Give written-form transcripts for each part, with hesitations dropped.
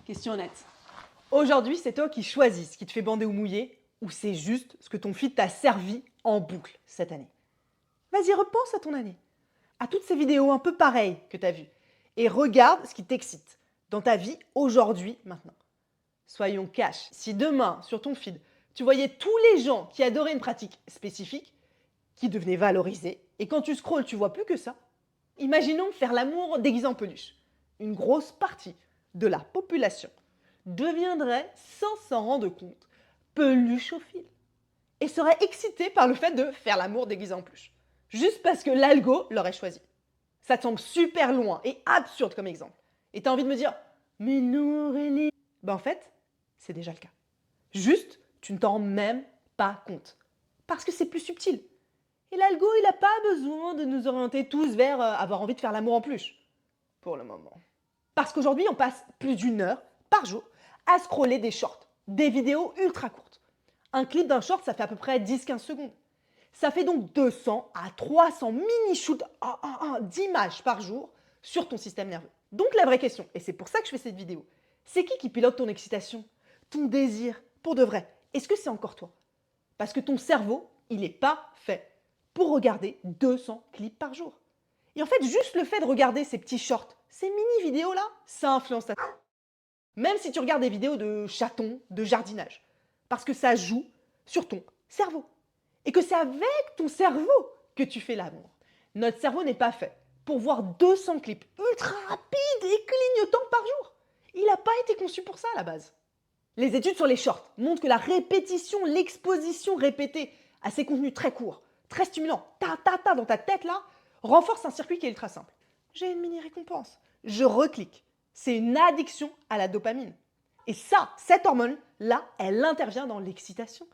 Question honnête. Aujourd'hui, c'est toi qui choisis ce qui te fait bander ou mouiller, ou c'est juste ce que ton feed t'a servi en boucle cette année. Vas-y, repense à ton année, à toutes ces vidéos un peu pareilles que tu as vues, et regarde ce qui t'excite dans ta vie aujourd'hui, maintenant. Soyons cash, si demain, sur ton feed, tu voyais tous les gens qui adoraient une pratique spécifique, qui devenaient valorisés, et quand tu scrolles, tu vois plus que ça, imaginons faire l'amour déguisé en peluche. Une grosse partie de la population deviendrait, sans s'en rendre compte, peluchophile et serait excitée par le fait de faire l'amour déguisé en peluche. Juste parce que l'algo l'aurait choisi. Ça te semble super loin et absurde comme exemple. Et tu as envie de me dire, mais non Aurélie. Ben en fait, c'est déjà le cas. Juste, tu ne t'en rends même pas compte. Parce que c'est plus subtil. Et l'algo, il n'a pas besoin de nous orienter tous vers avoir envie de faire l'amour en peluche. Pour le moment. Parce qu'aujourd'hui, on passe plus d'une heure par jour à scroller des shorts, des vidéos ultra courtes. Un clip d'un short, ça fait à peu près 10-15 secondes. Ça fait donc 200 à 300 mini-shoots d'images par jour sur ton système nerveux. Donc la vraie question, et c'est pour ça que je fais cette vidéo, c'est qui pilote ton excitation, ton désir, pour de vrai? Est-ce que c'est encore toi? Parce que ton cerveau, il n'est pas fait pour regarder 200 clips par jour. Et en fait, juste le fait de regarder ces petits shorts, ces mini-vidéos-là, ça influence ta tête. Même si tu regardes des vidéos de chatons, de jardinage. Parce que ça joue sur ton cerveau. Et que c'est avec ton cerveau que tu fais l'amour. Notre cerveau n'est pas fait pour voir 200 clips ultra rapides et clignotants par jour. Il n'a pas été conçu pour ça à la base. Les études sur les shorts montrent que la répétition, l'exposition répétée à ces contenus très courts, très stimulants, dans ta tête là, renforce un circuit qui est ultra simple. J'ai une mini récompense. Je reclique. C'est une addiction à la dopamine. Et ça, cette hormone-là, elle intervient dans l'excitation,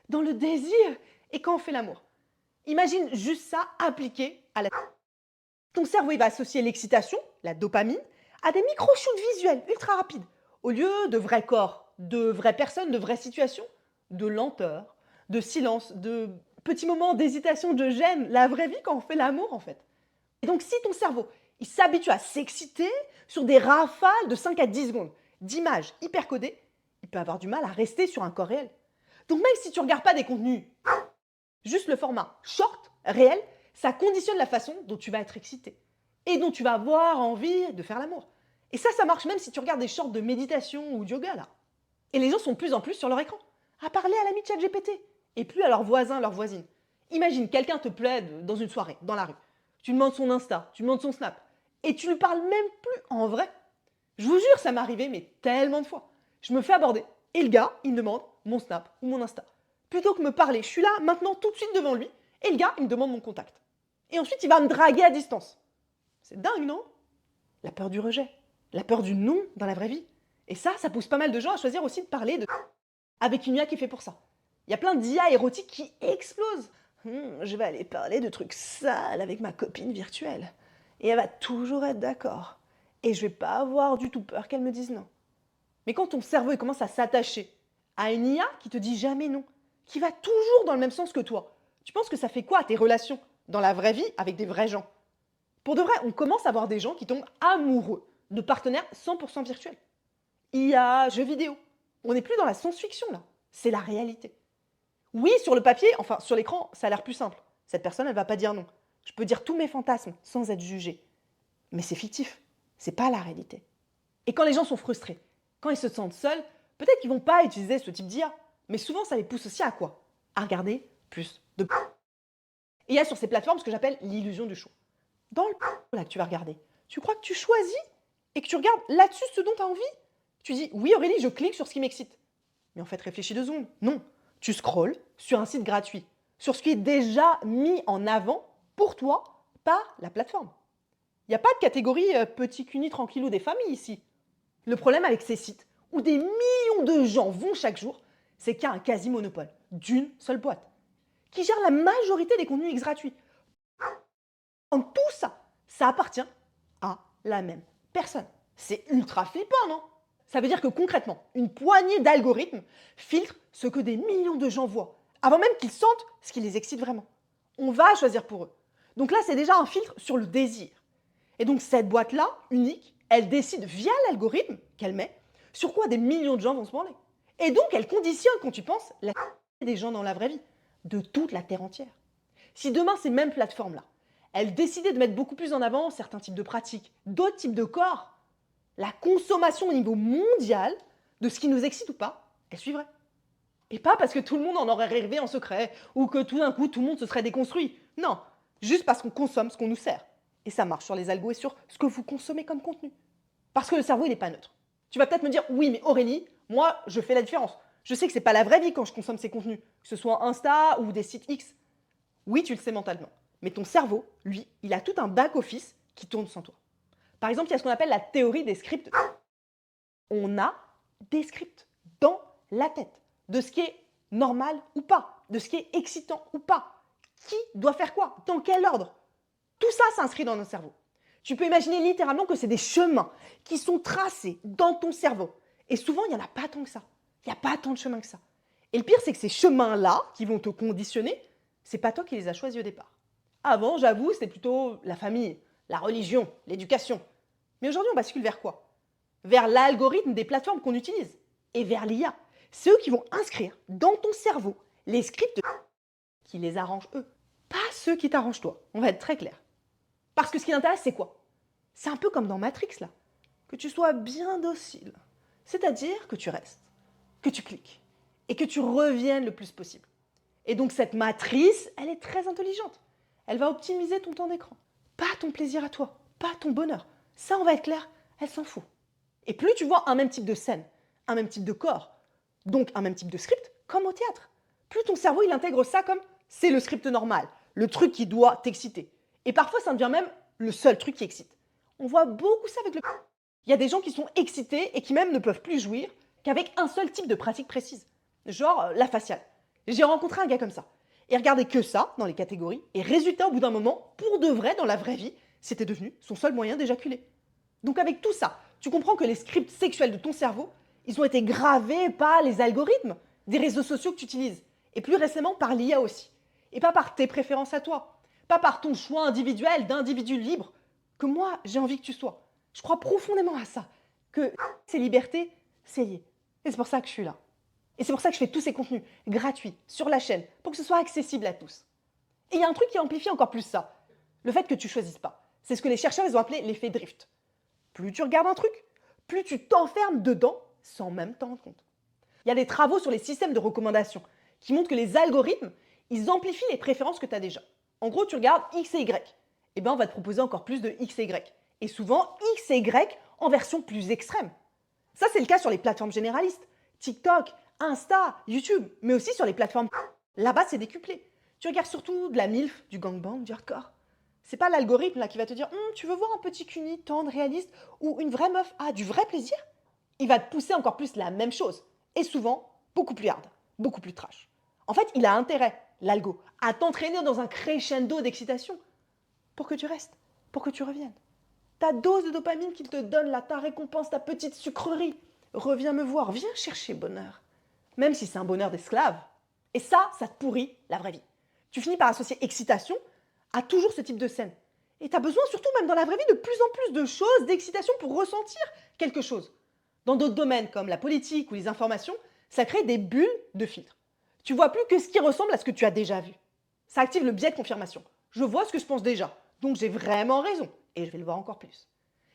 dans le désir et quand on fait l'amour. Imagine juste ça appliqué à la... Ton cerveau, il va associer l'excitation, la dopamine, à des micro-shoots visuels ultra rapides. Au lieu de vrais corps, de vraies personnes, de vraies situations, de lenteur, de silence, de petits moments d'hésitation, de gêne, la vraie vie quand on fait l'amour en fait. Et donc si ton cerveau, il s'habitue à s'exciter sur des rafales de 5 à 10 secondes d'images hyper codées, il peut avoir du mal à rester sur un corps réel. Donc même si tu ne regardes pas des contenus, juste le format short, réel, ça conditionne la façon dont tu vas être excité et dont tu vas avoir envie de faire l'amour. Et ça marche même si tu regardes des shorts de méditation ou de yoga là. Et les gens sont de plus en plus sur leur écran, à parler à l'ami de ChatGPT et plus à leurs voisins, leurs voisines. Imagine, quelqu'un te plaide dans une soirée, dans la rue. Tu demandes son Insta, tu demandes son Snap, et tu lui parles même plus en vrai. Je vous jure, ça m'est arrivé, mais tellement de fois. Je me fais aborder, et le gars, il me demande mon Snap ou mon Insta. Plutôt que me parler, je suis là, maintenant, tout de suite devant lui, et le gars, il me demande mon contact. Et ensuite, il va me draguer à distance. C'est dingue, non? La peur du rejet, la peur du non dans la vraie vie. Et ça pousse pas mal de gens à choisir aussi de parler avec une IA qui est fait pour ça. Il y a plein d'IA érotiques qui explosent. Je vais aller parler de trucs sales avec ma copine virtuelle. Et elle va toujours être d'accord. Et je vais pas avoir du tout peur qu'elle me dise non. Mais quand ton cerveau commence à s'attacher à une IA qui te dit jamais non, qui va toujours dans le même sens que toi, tu penses que ça fait quoi à tes relations dans la vraie vie avec des vrais gens? Pour de vrai, on commence à voir des gens qui tombent amoureux de partenaires 100% virtuels. IA, jeux vidéo. On n'est plus dans la science-fiction là, c'est la réalité. Oui, sur le papier, enfin sur l'écran, ça a l'air plus simple. Cette personne, elle va pas dire non. Je peux dire tous mes fantasmes sans être jugée. Mais c'est fictif, c'est pas la réalité. Et quand les gens sont frustrés, quand ils se sentent seuls, peut-être qu'ils vont pas utiliser ce type d'IA, mais souvent ça les pousse aussi à quoi? À regarder plus de... Et il y a sur ces plateformes ce que j'appelle l'illusion du choix. Dans le là que tu vas regarder, tu crois que tu choisis et que tu regardes là-dessus ce dont tu as envie? Tu dis, oui Aurélie, je clique sur ce qui m'excite. Mais en fait, réfléchis 2 secondes. Non, tu scrolles sur un site gratuit, sur ce qui est déjà mis en avant pour toi par la plateforme. Il n'y a pas de catégorie petit cuni tranquillou des familles ici. Le problème avec ces sites, où des millions de gens vont chaque jour, c'est qu'il y a un quasi-monopole d'une seule boîte, qui gère la majorité des contenus X gratuits. En tout ça, ça appartient à la même personne. C'est ultra flippant, non? Ça veut dire que concrètement, une poignée d'algorithmes filtre ce que des millions de gens voient, avant même qu'ils sentent ce qui les excite vraiment. On va choisir pour eux. Donc là, c'est déjà un filtre sur le désir. Et donc cette boîte-là, unique, elle décide via l'algorithme qu'elle met Sur quoi des millions de gens vont se branler. Et donc, elle conditionne, quand tu penses, la des gens dans la vraie vie, de toute la Terre entière. Si demain, ces mêmes plateformes-là, elles décidaient de mettre beaucoup plus en avant certains types de pratiques, d'autres types de corps, la consommation au niveau mondial de ce qui nous excite ou pas, elle suivrait. Et pas parce que tout le monde en aurait rêvé en secret, ou que tout d'un coup, tout le monde se serait déconstruit. Non, juste parce qu'on consomme ce qu'on nous sert. Et ça marche sur les algos et sur ce que vous consommez comme contenu. Parce que le cerveau, il n'est pas neutre. Tu vas peut-être me dire, oui, mais Aurélie, moi, je fais la différence. Je sais que c'est pas la vraie vie quand je consomme ces contenus, que ce soit Insta ou des sites X. Oui, tu le sais mentalement. Mais ton cerveau, lui, il a tout un back-office qui tourne sans toi. Par exemple, il y a ce qu'on appelle la théorie des scripts. On a des scripts dans la tête de ce qui est normal ou pas, de ce qui est excitant ou pas, qui doit faire quoi, dans quel ordre. Tout ça s'inscrit dans notre cerveau. Tu peux imaginer littéralement que c'est des chemins qui sont tracés dans ton cerveau. Et souvent, il n'y en a pas tant que ça. Il n'y a pas tant de chemins que ça. Et le pire, c'est que ces chemins-là, qui vont te conditionner, c'est pas toi qui les as choisis au départ. Avant, j'avoue, c'était plutôt la famille, la religion, l'éducation. Mais aujourd'hui, on bascule vers quoi? Vers l'algorithme des plateformes qu'on utilise et vers l'IA. C'est eux qui vont inscrire dans ton cerveau les scripts qui les arrangent eux, pas ceux qui t'arrangent toi. On va être très clair. Parce que ce qui l'intéresse, c'est quoi? C'est un peu comme dans Matrix, là. Que tu sois bien docile. C'est-à-dire que tu restes, que tu cliques et que tu reviennes le plus possible. Et donc cette matrice, elle est très intelligente. Elle va optimiser ton temps d'écran. Pas ton plaisir à toi, pas ton bonheur. Ça, on va être clair, elle s'en fout. Et plus tu vois un même type de scène, un même type de corps, donc un même type de script, comme au théâtre, plus ton cerveau, il intègre ça comme c'est le script normal, le truc qui doit t'exciter. Et parfois, ça devient même le seul truc qui excite. On voit beaucoup ça avec le... Il y a des gens qui sont excités et qui même ne peuvent plus jouir qu'avec un seul type de pratique précise, genre la faciale. J'ai rencontré un gars comme ça. Il regardait que ça dans les catégories et résultat, au bout d'un moment, pour de vrai, dans la vraie vie, c'était devenu son seul moyen d'éjaculer. Donc avec tout ça, tu comprends que les scripts sexuels de ton cerveau, ils ont été gravés par les algorithmes des réseaux sociaux que tu utilises. Et plus récemment par l'IA aussi. Et pas par tes préférences à toi. Pas par ton choix individuel d'individu libre que moi, j'ai envie que tu sois. Je crois profondément à ça. Que ces libertés, c'est lié. Et c'est pour ça que je suis là. Et c'est pour ça que je fais tous ces contenus gratuits sur la chaîne pour que ce soit accessible à tous. Et il y a un truc qui amplifie encore plus ça. Le fait que tu choisisses pas. C'est ce que les chercheurs ils ont appelé l'effet drift. Plus tu regardes un truc, plus tu t'enfermes dedans sans même t'en rendre compte. Il y a des travaux sur les systèmes de recommandation qui montrent que les algorithmes, ils amplifient les préférences que tu as déjà. En gros, tu regardes X et Y. Eh bien, on va te proposer encore plus de X et Y. Et souvent, X et Y en version plus extrême. Ça, c'est le cas sur les plateformes généralistes. TikTok, Insta, YouTube, mais aussi sur les plateformes. Là-bas, c'est décuplé. Tu regardes surtout de la MILF, du gangbang, du hardcore. C'est pas l'algorithme là qui va te dire tu veux voir un petit cuni tendre, réaliste, ou une vraie meuf a du vrai plaisir? Il va te pousser encore plus la même chose. Et souvent, beaucoup plus hard, beaucoup plus trash. En fait, il a intérêt, l'algo, à t'entraîner dans un crescendo d'excitation pour que tu restes, pour que tu reviennes. Ta dose de dopamine qu'il te donne là, ta récompense, ta petite sucrerie. Reviens me voir, viens chercher bonheur. Même si c'est un bonheur d'esclave. Et ça te pourrit la vraie vie. Tu finis par associer excitation à toujours ce type de scène. Et tu as besoin, surtout même dans la vraie vie, de plus en plus de choses, d'excitation pour ressentir quelque chose. Dans d'autres domaines comme la politique ou les informations, ça crée des bulles de filtre. Tu vois plus que ce qui ressemble à ce que tu as déjà vu. Ça active le biais de confirmation. Je vois ce que je pense déjà, donc j'ai vraiment raison, et je vais le voir encore plus.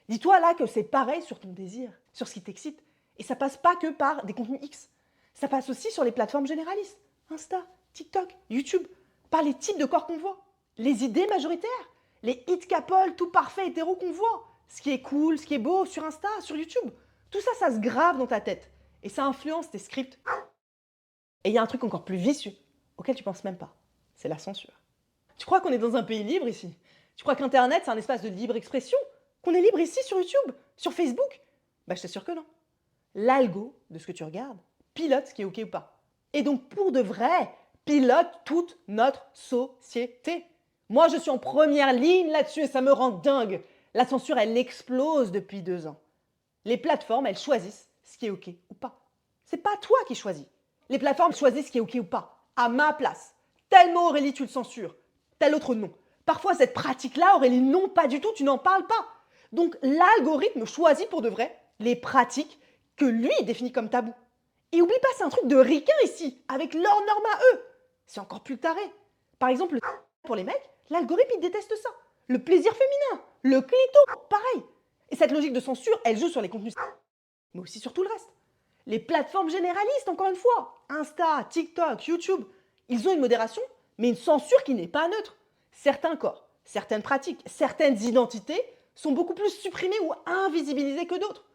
Dis-toi là que c'est pareil sur ton désir, sur ce qui t'excite. Et ça passe pas que par des contenus X. Ça passe aussi sur les plateformes généralistes. Insta, TikTok, YouTube. Par les types de corps qu'on voit. Les idées majoritaires. Les hit couples tout parfait hétéro qu'on voit. Ce qui est cool, ce qui est beau sur Insta, sur YouTube. Tout ça, ça se grave dans ta tête. Et ça influence tes scripts. Et il y a un truc encore plus vicieux, auquel tu penses même pas. C'est la censure. Tu crois qu'on est dans un pays libre ici? Tu crois qu'Internet, c'est un espace de libre expression? Qu'on est libre ici sur YouTube? Sur Facebook? Bah, je t'assure que non. L'algo de ce que tu regardes pilote ce qui est OK ou pas. Et donc, pour de vrai, pilote toute notre société. Moi, je suis en première ligne là-dessus et ça me rend dingue. La censure, elle explose depuis 2 ans. Les plateformes, elles choisissent ce qui est OK ou pas. C'est pas toi qui choisis. Les plateformes choisissent ce qui est OK ou pas. À ma place. Tel mot, Aurélie, tu le censures. Tel autre, non. Parfois, cette pratique-là, Aurélie, non, pas du tout, tu n'en parles pas. Donc, l'algorithme choisit pour de vrai les pratiques que lui définit comme tabou. Et oublie pas, c'est un truc de ricain ici, avec leurs normes à eux. C'est encore plus taré. Par exemple, pour les mecs, l'algorithme il déteste ça. Le plaisir féminin, le clito, pareil. Et cette logique de censure, elle joue sur les contenus, mais aussi sur tout le reste. Les plateformes généralistes, encore une fois, Insta, TikTok, YouTube, ils ont une modération, mais une censure qui n'est pas neutre. Certains corps, certaines pratiques, certaines identités sont beaucoup plus supprimées ou invisibilisées que d'autres.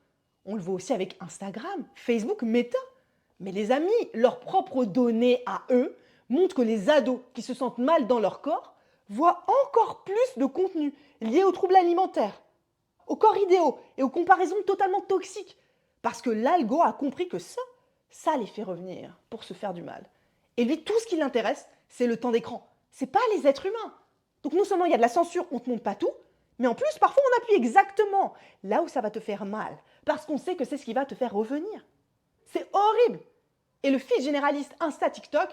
On le voit aussi avec Instagram, Facebook, Meta. Mais les amis, leurs propres données à eux montrent que les ados qui se sentent mal dans leur corps voient encore plus de contenu lié aux troubles alimentaires, aux corps idéaux et aux comparaisons totalement toxiques. Parce que l'algo a compris que ça les fait revenir pour se faire du mal. Et lui, tout ce qui l'intéresse, c'est le temps d'écran. C'est pas les êtres humains. Donc non seulement il y a de la censure, on ne te montre pas tout, mais en plus, parfois, on appuie exactement là où ça va te faire mal, parce qu'on sait que c'est ce qui va te faire revenir. C'est horrible. Et le feed généraliste Insta, TikTok,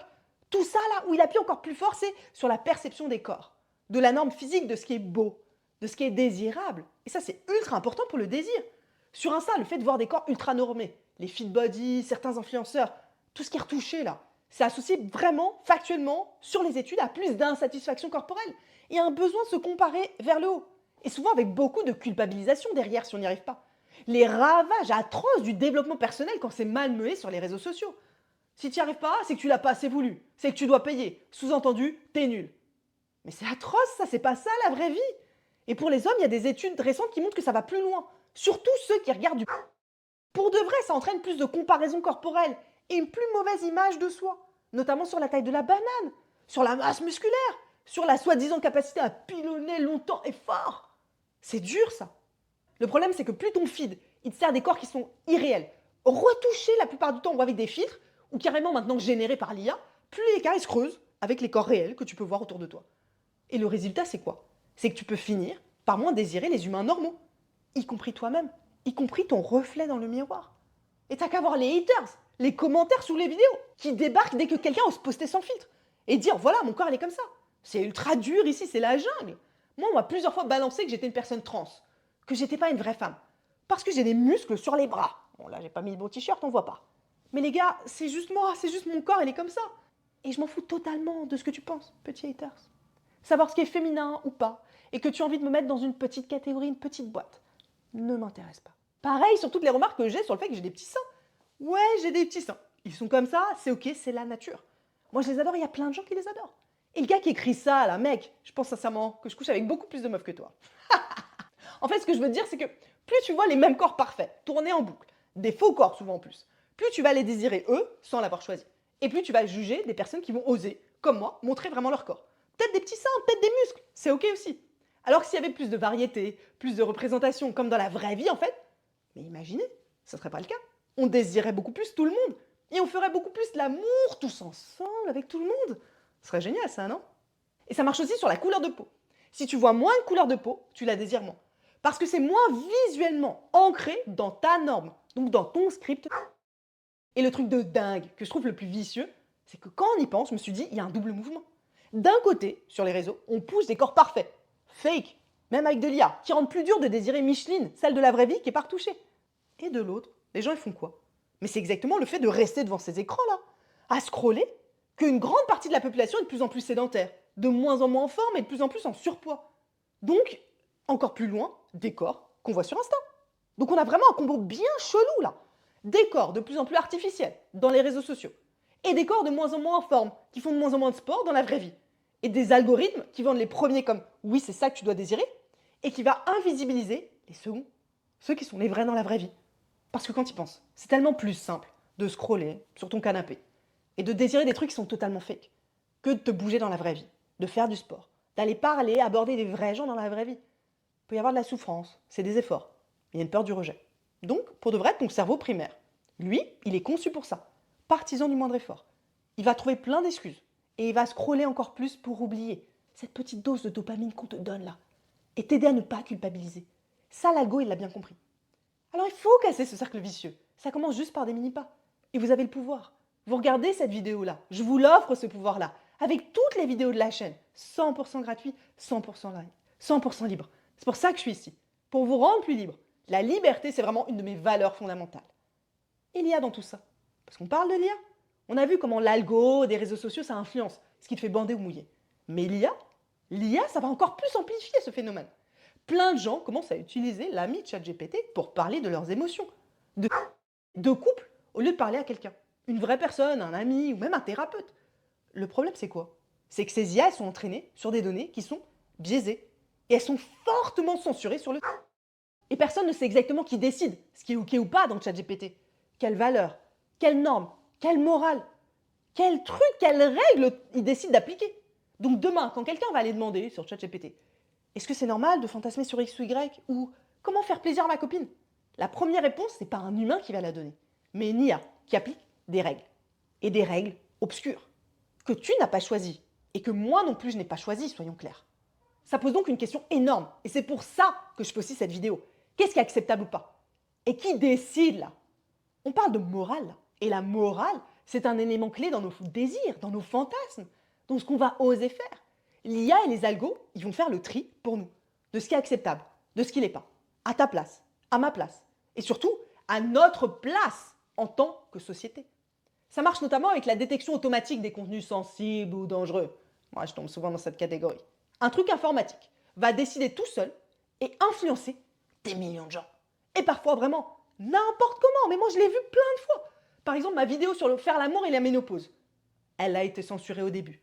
tout ça là où il appuie encore plus fort, c'est sur la perception des corps, de la norme physique de ce qui est beau, de ce qui est désirable. Et ça, c'est ultra important pour le désir. Sur Insta, le fait de voir des corps ultra normés, les fit body, certains influenceurs, tout ce qui est retouché là, c'est associé vraiment, factuellement, sur les études, à plus d'insatisfaction corporelle et à un besoin de se comparer vers le haut. Et souvent avec beaucoup de culpabilisation derrière si on n'y arrive pas. Les ravages atroces du développement personnel quand c'est mal mené sur les réseaux sociaux. Si tu n'y arrives pas, c'est que tu l'as pas assez voulu, c'est que tu dois payer. Sous-entendu, t'es nul. Mais c'est atroce ça, c'est pas ça la vraie vie. Et pour les hommes, il y a des études récentes qui montrent que ça va plus loin. Surtout ceux qui regardent du... Pour de vrai, ça entraîne plus de comparaison corporelle et une plus mauvaise image de soi. Notamment sur la taille de la banane, sur la masse musculaire, sur la soi-disant capacité à pilonner longtemps et fort. C'est dur ça. Le problème, c'est que plus ton feed, il te sert des corps qui sont irréels, retouchés la plupart du temps ou avec des filtres, ou carrément maintenant générés par l'IA, plus les écarts se creusent avec les corps réels que tu peux voir autour de toi. Et le résultat, c'est quoi? C'est que tu peux finir par moins désirer les humains normaux, y compris toi-même, y compris ton reflet dans le miroir. Et t'as qu'à voir les haters, les commentaires sous les vidéos, qui débarquent dès que quelqu'un ose poster sans filtre, et dire voilà, mon corps il est comme ça. C'est ultra dur ici, c'est la jungle. Moi, on m'a plusieurs fois balancé que j'étais une personne trans, que j'étais pas une vraie femme, parce que j'ai des muscles sur les bras. Bon là, j'ai pas mis le beau t-shirt, on voit pas. Mais les gars, c'est juste moi, c'est juste mon corps, il est comme ça. Et je m'en fous totalement de ce que tu penses, petit haters. Savoir ce qui est féminin ou pas, et que tu as envie de me mettre dans une petite catégorie, une petite boîte, ne m'intéresse pas. Pareil sur toutes les remarques que j'ai sur le fait que j'ai des petits seins. Ouais, j'ai des petits seins. Ils sont comme ça, c'est ok, c'est la nature. Moi, je les adore, il y a plein de gens qui les adorent. Et le gars qui écrit ça, là, mec, je pense sincèrement que je couche avec beaucoup plus de meufs que toi. En fait, ce que je veux te dire, c'est que plus tu vois les mêmes corps parfaits, tournés en boucle, des faux corps souvent en plus, plus tu vas les désirer eux, sans l'avoir choisi. Et plus tu vas juger des personnes qui vont oser, comme moi, montrer vraiment leur corps. Peut-être des petits seins, peut-être des muscles, c'est ok aussi. Alors que s'il y avait plus de variété, plus de représentation, comme dans la vraie vie en fait, mais imaginez, ce serait pas le cas. On désirerait beaucoup plus tout le monde. Et on ferait beaucoup plus l'amour tous ensemble avec tout le monde. Ce serait génial ça, non? Et ça marche aussi sur la couleur de peau. Si tu vois moins de couleur de peau, tu la désires moins. Parce que c'est moins visuellement ancré dans ta norme, donc dans ton script. Et le truc de dingue que je trouve le plus vicieux, c'est que quand on y pense, je me suis dit, il y a un double mouvement. D'un côté, sur les réseaux, on pousse des corps parfaits, fake, même avec de l'IA, qui rendent plus dur de désirer Micheline, celle de la vraie vie qui est pas retouchée. Et de l'autre, les gens ils font quoi? Mais c'est exactement le fait de rester devant ces écrans-là, à scroller, qu'une grande partie de la population est de plus en plus sédentaire, de moins en moins en forme et de plus en plus en surpoids. Donc, encore plus loin, des corps qu'on voit sur Insta. Donc on a vraiment un combo bien chelou là. Des corps de plus en plus artificiels dans les réseaux sociaux. Et des corps de moins en moins en forme, qui font de moins en moins de sport dans la vraie vie. Et des algorithmes qui vendent les premiers comme oui, c'est ça que tu dois désirer, et qui va invisibiliser les seconds, ceux qui sont les vrais dans la vraie vie. Parce que quand tu y penses, c'est tellement plus simple de scroller sur ton canapé et de désirer des trucs qui sont totalement fake que de te bouger dans la vraie vie, de faire du sport, d'aller parler, aborder des vrais gens dans la vraie vie. Il peut y avoir de la souffrance, c'est des efforts, il y a une peur du rejet. Donc, pour de vrai, ton cerveau primaire, lui, il est conçu pour ça, partisan du moindre effort. Il va trouver plein d'excuses et il va scroller encore plus pour oublier cette petite dose de dopamine qu'on te donne là et t'aider à ne pas culpabiliser. Ça, l'algo, il l'a bien compris. Alors il faut casser ce cercle vicieux. Ça commence juste par des mini-pas. Et vous avez le pouvoir. Vous regardez cette vidéo-là, je vous l'offre ce pouvoir-là, avec toutes les vidéos de la chaîne, 100% gratuit, 100% live, 100% libre. C'est pour ça que je suis ici, pour vous rendre plus libre. La liberté, c'est vraiment une de mes valeurs fondamentales. Et l'IA dans tout ça? Parce qu'on parle de l'IA. On a vu comment l'algo des réseaux sociaux, ça influence ce qui te fait bander ou mouiller. Mais l'IA, ça va encore plus amplifier ce phénomène. Plein de gens commencent à utiliser l'ami ChatGPT pour parler de leurs émotions, de couple, au lieu de parler à quelqu'un. Une vraie personne, un ami ou même un thérapeute. Le problème, c'est quoi? C'est que ces IA, elles sont entraînées sur des données qui sont biaisées. Et elles sont fortement censurées sur le... Et personne ne sait exactement qui décide ce qui est OK ou pas dans ChatGPT. Quelle valeur, quelle norme, quelle morale, quel truc, quelle règle il décide d'appliquer. Donc demain, quand quelqu'un va aller demander sur ChatGPT, est-ce que c'est normal de fantasmer sur X ou Y, ou comment faire plaisir à ma copine? La première réponse, c'est pas un humain qui va la donner, mais une IA qui applique des règles. Et des règles obscures, que tu n'as pas choisies, et que moi non plus je n'ai pas choisies, soyons clairs. Ça pose donc une question énorme, et c'est pour ça que je fais aussi cette vidéo. Qu'est-ce qui est acceptable ou pas? Et qui décide là? On parle de morale, là. Et la morale, c'est un élément clé dans nos désirs, dans nos fantasmes, dans ce qu'on va oser faire. L'IA et les algos, ils vont faire le tri pour nous, de ce qui est acceptable, de ce qui l'est pas, à ta place, à ma place, et surtout à notre place en tant que société. Ça marche notamment avec la détection automatique des contenus sensibles ou dangereux. Moi, je tombe souvent dans cette catégorie. Un truc informatique va décider tout seul et influencer des millions de gens. Et parfois vraiment n'importe comment, mais moi je l'ai vu plein de fois. Par exemple, ma vidéo sur le faire l'amour et la ménopause. Elle a été censurée au début.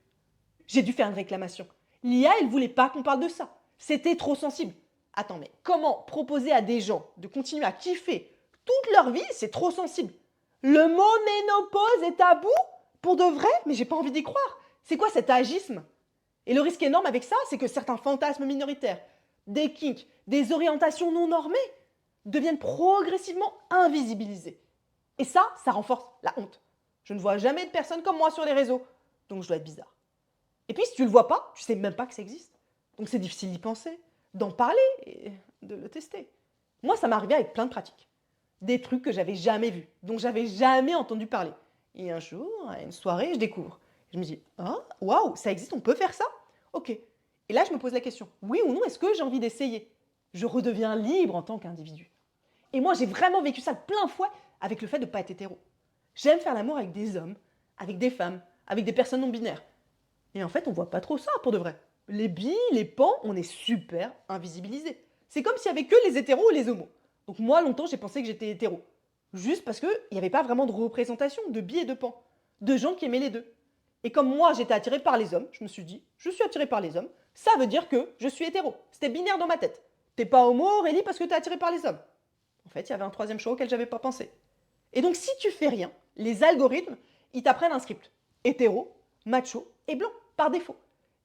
J'ai dû faire une réclamation. L'IA, elle voulait pas qu'on parle de ça. C'était trop sensible. Attends, mais comment proposer à des gens de continuer à kiffer toute leur vie, c'est trop sensible. Le mot ménopause est tabou? Pour de vrai? Mais j'ai pas envie d'y croire. C'est quoi cet agisme? Et le risque énorme avec ça, c'est que certains fantasmes minoritaires, des kinks, des orientations non normées, deviennent progressivement invisibilisés. Et ça renforce la honte. Je ne vois jamais de personnes comme moi sur les réseaux, donc je dois être bizarre. Et puis si tu le vois pas, tu sais même pas que ça existe. Donc c'est difficile d'y penser, d'en parler et de le tester. Moi, ça m'est arrivé avec plein de pratiques. Des trucs que j'avais jamais vus, dont j'avais jamais entendu parler. Et un jour, à une soirée, je découvre. Je me dis, ah, waouh, ça existe, on peut faire ça? Ok. Et là, je me pose la question, oui ou non, est-ce que j'ai envie d'essayer? Je redeviens libre en tant qu'individu. Et moi, j'ai vraiment vécu ça de plein fouet avec le fait de ne pas être hétéro. J'aime faire l'amour avec des hommes, avec des femmes, avec des personnes non binaires. Et en fait, on voit pas trop ça pour de vrai. Les bi, les pans, on est super invisibilisés. C'est comme s'il y avait que les hétéros ou les homos. Donc moi, longtemps, j'ai pensé que j'étais hétéro. Juste parce qu'il n'y avait pas vraiment de représentation de bi et de pan. De gens qui aimaient les deux. Et comme moi, j'étais attirée par les hommes, je me suis dit, je suis attirée par les hommes, ça veut dire que je suis hétéro. C'était binaire dans ma tête. T'es pas homo, Aurélie, parce que t'es attirée par les hommes. En fait, il y avait un troisième choix auquel j'avais pas pensé. Et donc, si tu fais rien, les algorithmes, ils t'apprennent un script. Hétéro, macho et blanc, par défaut.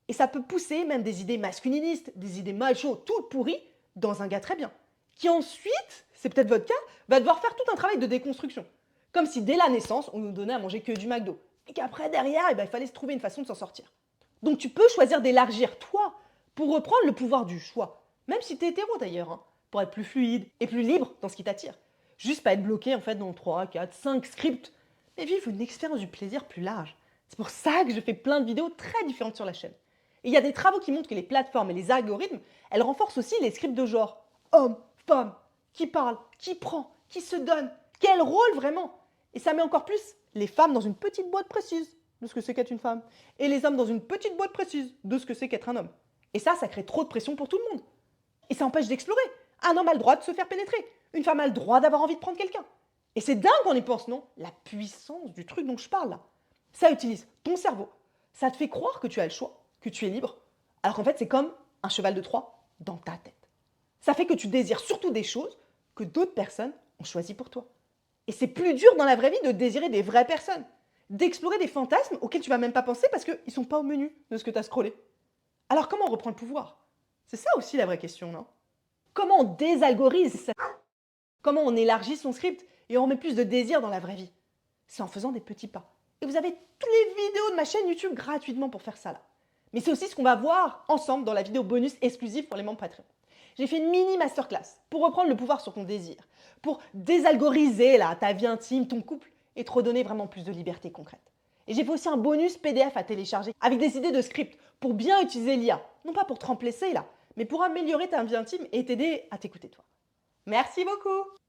Et ça peut pousser même des idées masculinistes, des idées macho, tout pourries, dans un gars très bien. Qui ensuite, c'est peut-être votre cas, va devoir faire tout un travail de déconstruction. Comme si dès la naissance, on nous donnait à manger que du McDo. Et qu'après, derrière, il fallait se trouver une façon de s'en sortir. Donc tu peux choisir d'élargir toi, pour reprendre le pouvoir du choix. Même si tu es hétéro d'ailleurs, hein, pour être plus fluide et plus libre dans ce qui t'attire. Juste pas être bloqué en fait dans 3, 4, 5 scripts, mais vivre une expérience du plaisir plus large. C'est pour ça que je fais plein de vidéos très différentes sur la chaîne. Et il y a des travaux qui montrent que les plateformes et les algorithmes, elles renforcent aussi les scripts de genre homme, femme, qui parle, qui prend, qui se donne, quel rôle vraiment. Et ça met encore plus les femmes dans une petite boîte précise de ce que c'est qu'être une femme, et les hommes dans une petite boîte précise de ce que c'est qu'être un homme. Et ça crée trop de pression pour tout le monde. Et ça empêche d'explorer. Un homme a le droit de se faire pénétrer. Une femme a le droit d'avoir envie de prendre quelqu'un. Et c'est dingue qu'on y pense, non? La puissance du truc dont je parle là. Ça utilise ton cerveau. Ça te fait croire que tu as le choix, que tu es libre. Alors qu'en fait, c'est comme un cheval de Troie dans ta tête. Ça fait que tu désires surtout des choses que d'autres personnes ont choisies pour toi. Et c'est plus dur dans la vraie vie de désirer des vraies personnes. D'explorer des fantasmes auxquels tu vas même pas penser parce qu'ils ne sont pas au menu de ce que tu as scrollé. Alors comment on reprend le pouvoir? C'est ça aussi la vraie question, non? Comment on désalgorise ça? Comment on élargit son script et on remet plus de désir dans la vraie vie? C'est en faisant des petits pas. Et vous avez toutes les vidéos de ma chaîne YouTube gratuitement pour faire ça là. Mais c'est aussi ce qu'on va voir ensemble dans la vidéo bonus exclusive pour les membres Patreon. J'ai fait une mini masterclass pour reprendre le pouvoir sur ton désir, pour désalgoriser là, ta vie intime, ton couple et te redonner vraiment plus de liberté concrète. Et j'ai fait aussi un bonus PDF à télécharger avec des idées de script pour bien utiliser l'IA. Non pas pour te remplacer là, mais pour améliorer ta vie intime et t'aider à t'écouter toi. Merci beaucoup!